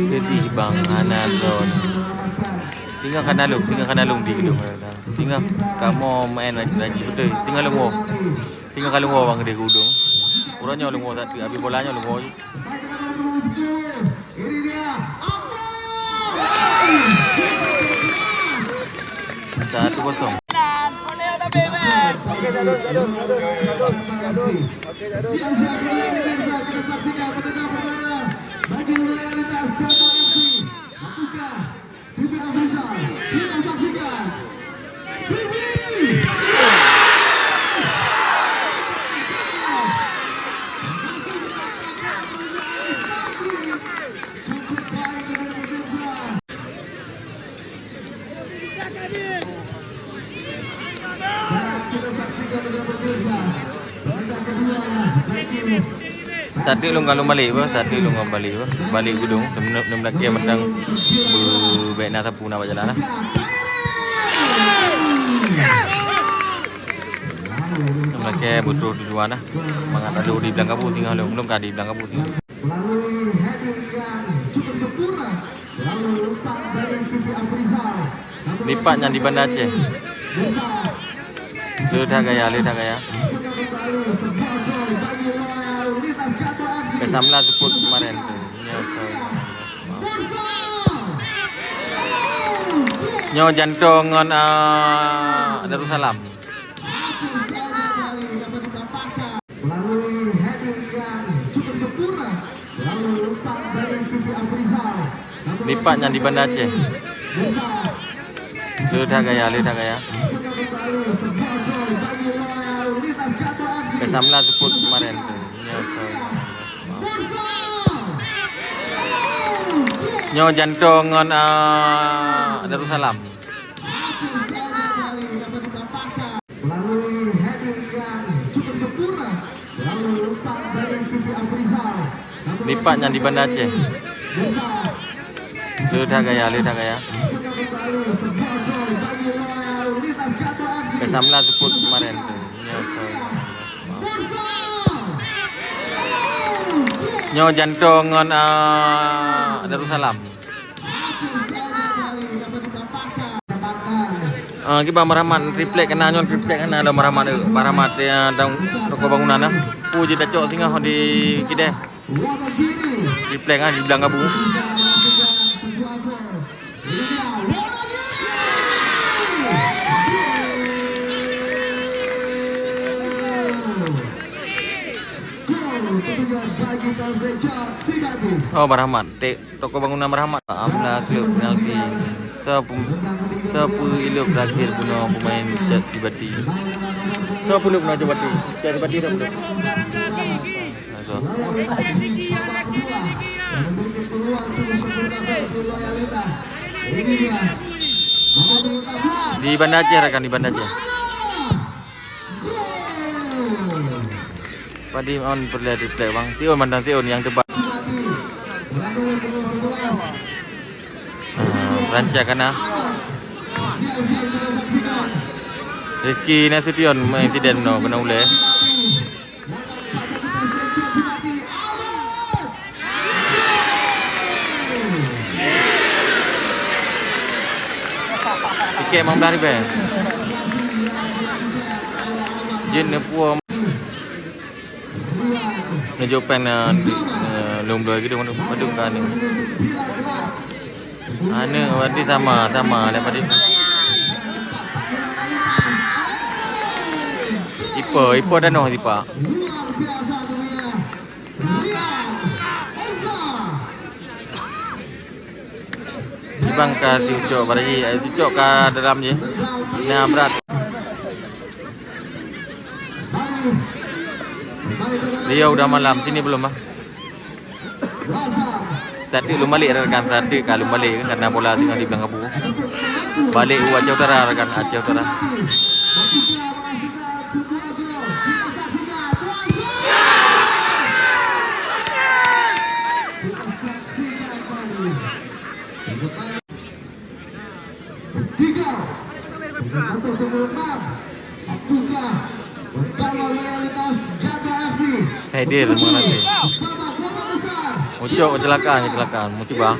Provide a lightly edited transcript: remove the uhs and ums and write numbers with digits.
Sedih bang Hanalon. Tinggal kanalung di gedung. Tinggal kamu main lagi betul. Tinggal lungo. Tinggal kalau lungo bang di gedung. Orangnya lungo tapi habis bolanya lungo. Satu kosong. Oke, jadul. Oke, jadul. Bagi loyalitas Jawa FC, apakah TV Official kita saksikan? TV. Cukup baik dengan pemirsa. Dan kita saksikan dengan pemirsa. Benda kedua bagi Tadi lu kalau balik apa? Tadi lu balik apa? Balik gedung. Dem lagi menang baik nak sapu nak jalan lah. Dem lagi butuh di luar lah. Mangat ada di belakang kapu singa lu. Belum kah di belakang kapu singa. Melalui heading yang cukup sempurna, lalu umpan dari Vivi Afrizal. Lipatnya di Banda Aceh. Ledah gaya. Kesamlah sebut kemarin tu. Nyo jantung ngon Darussalam. Melalui heading yang cukup sempurna, lalu umpan dari Vivi Afrizal. Lipatnya di Banda Aceh. Ledah gaya. Kesamlah sebut kemarin tu. Nyo jantung ngon Darussalam. Melalui heading yang cukup sempurna, lalu umpan dari Vivi Afrizal. Lipatnya di Banda Aceh. Ledah gaya. Kesamlah sebut kemarin tu. Nyo jantung ngon Darussalam. Kita merahmat triplek kena nyon triplek kena ada merahmat yang dalam toko bangunan lah. Puji dacok singa di kideh. Triplek kan di belakang kabu. Oh merahmat, toko bangunan merahmat. Amlah klub penalti. Sepu ilok berakhir guna pemain Cat Sibati. Sepu ilok guna Sibati. Cat Sibati dah belum. Di Banda Aceh rekan di Banda Aceh. Padi on perlihat replay bang. Tion mandang Tion yang debat. Rancak kana. Rizky Nasution insiden no kena ule. Tiket RM15. Jin puam. Najopan lom doi gitu madung kan ni. Ane wadi sama daripada Ipa dan noh Ipa. Ibang ka cucuk baraji cucuk ka dalam je. Nah berat. Dia udah malam sini belum ah? Tadi lu balik rekan tadi kalau balik karena bola tinggal di belakang kabu. Balik Aceh Utara rekan Aceh Utara. hadir mengenai. babak besar Ucok kecelakaan musibah.